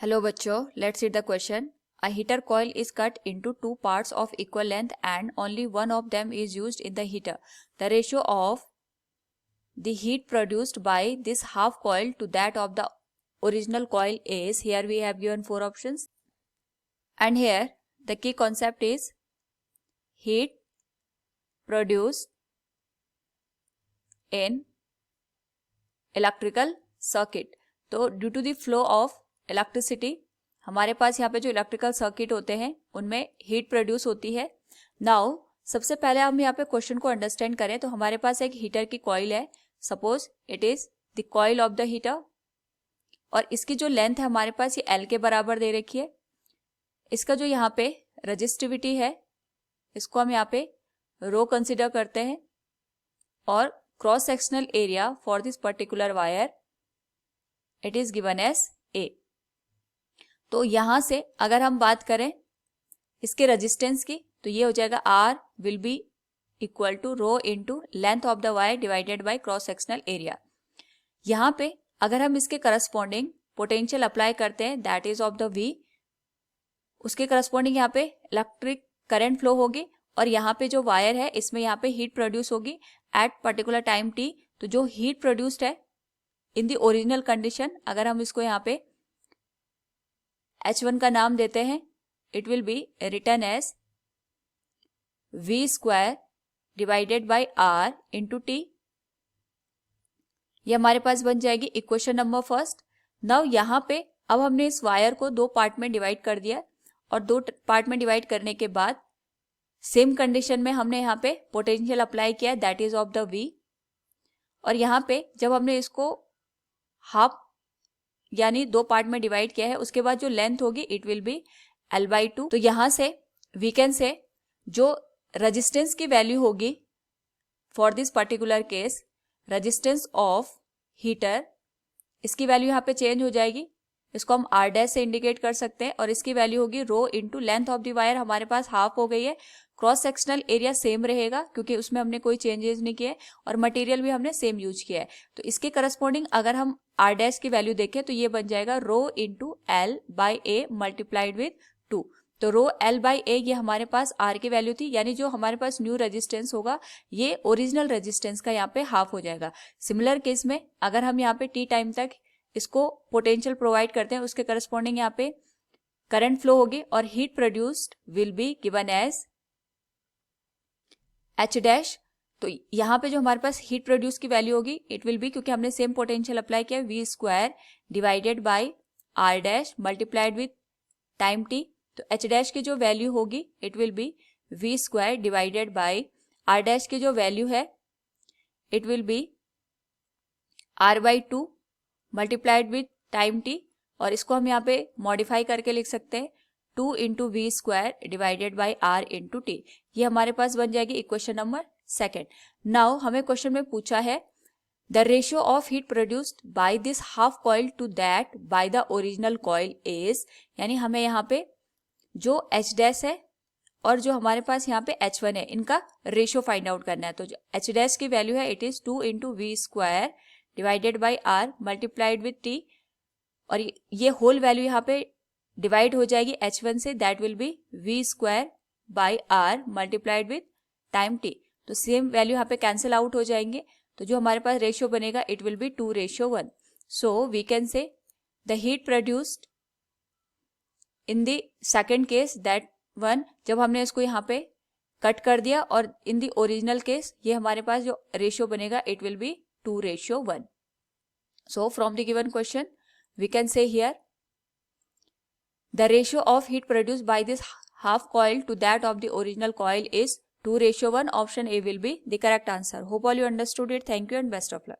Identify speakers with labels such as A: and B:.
A: Hello बच्चों, let's read the question. A heater coil is cut into two parts of equal length and only one of them is used in the heater. The ratio of the heat produced by this half coil to that of the original coil is, here we have given four options, and here the key concept is heat produced in electrical circuit. तो due to the flow of electricity हमारे पास यहाँ पे जो electrical circuit होते हैं उनमें heat produce होती है. नाउ सबसे पहले हम यहाँ पे क्वेश्चन को अंडरस्टैंड करें तो हमारे पास एक हीटर की कॉइल है. Suppose it is the coil of the heater और इसकी जो लेंथ है हमारे पास ये L के बराबर दे रखी है. इसका जो यहाँ पे रजिस्टिविटी है इसको हम यहाँ पे रो कंसिडर करते हैं और cross sectional area for this particular wire it is given as A. तो यहां से अगर हम बात करें इसके रेजिस्टेंस की तो ये हो जाएगा R will be equal to rho into length of the wire divided by cross sectional area. यहां पे अगर हम इसके करस्पॉन्डिंग पोटेंशियल अप्लाई करते हैं that is of the V, उसके करस्पॉन्डिंग यहाँ पे इलेक्ट्रिक करंट फ्लो होगी और यहाँ पे जो वायर है इसमें यहाँ पे हीट प्रोड्यूस होगी एट पर्टिकुलर टाइम T. तो जो हीट प्रोड्यूस्ड है इन द ओरिजिनल कंडीशन अगर हम इसको यहाँ पे H1 का नाम देते हैं it will be written as V square divided by R into T. ये हमारे पास बन जाएगी इक्वेशन नंबर फर्स्ट. नाउ यहाँ पे अब हमने इस वायर को दो पार्ट में डिवाइड कर दिया और दो पार्ट में डिवाइड करने के बाद सेम कंडीशन में हमने यहाँ पे पोटेंशियल अप्लाई किया है that is of the V. और यहाँ पे जब हमने इसको हाफ यानी दो पार्ट में डिवाइड किया है उसके बाद जो लेंथ होगी इट विल बी L/2. तो यहां से वी कैन से जो रेजिस्टेंस की वैल्यू होगी for this particular case resistance of heater इसकी वैल्यू यहाँ पे चेंज हो जाएगी. इसको हम R' से इंडिकेट कर सकते हैं और इसकी वैल्यू होगी rho into length of the wire. हमारे पास हाफ हो गई है. क्रॉस सेक्शनल एरिया सेम रहेगा क्योंकि उसमें हमने कोई चेंजेस नहीं किए और मटेरियल भी हमने सेम यूज किया है. तो इसके करस्पॉन्डिंग अगर हम R' की वैल्यू देखें तो ये बन जाएगा rho into L/A multiplied with 2. तो रो L/A ये हमारे पास R की वैल्यू थी यानी जो हमारे पास न्यू रेजिस्टेंस होगा ये ओरिजिनल रेजिस्टेंस का यहाँ पे हाफ हो जाएगा. सिमिलर केस में अगर हम यहाँ पे T टाइम तक इसको पोटेंशियल प्रोवाइड करते हैं उसके करस्पॉन्डिंग यहाँ पे करंट फ्लो होगी और heat produced will be given as H'. तो यहाँ पे जो हमारे पास हीट प्रोड्यूस की वैल्यू होगी इट विल बी क्योंकि हमने सेम पोटेंशियल अप्लाई किया V square divided by R' multiplied with time T. तो H' की जो वैल्यू होगी it will be V square divided by R' की जो वैल्यू है it will be R/2 multiplied with time T. और इसको हम यहाँ पे मॉडिफाई करके लिख सकते हैं 2 into V square divided by R into T. ये हमारे पास बन जाएगी इक्वेशन नंबर सेकेंड. नाउ हमें क्वेश्चन में पूछा है the ratio of heat produced by this half coil to that by the original coil is, यानी हमें यहाँ पे जो H' है और जो हमारे पास यहाँ पे H1 है इनका रेशियो फाइंड आउट करना है. तो जो H' की वैल्यू है it is 2 into V square divided by R multiplied with T और ये होल वैल्यू यहाँ पे डिवाइड हो जाएगी H1 से that will be V square by R multiplied with time T. तो सेम वैल्यू यहाँ पे कैंसिल आउट हो जाएंगे तो जो हमारे पास रेशियो बनेगा it will be 2:1. So we can say the heat produced in the second case that one जब हमने इसको यहाँ पे कट कर दिया और इन द ओरिजिनल केस ये हमारे पास जो रेशियो बनेगा it will be 2:1. So from the given question we can say here the ratio of heat produced by this half coil to that of the original coil is 2:1. Option A will be the correct answer. Hope all you understood it. Thank you and best of luck.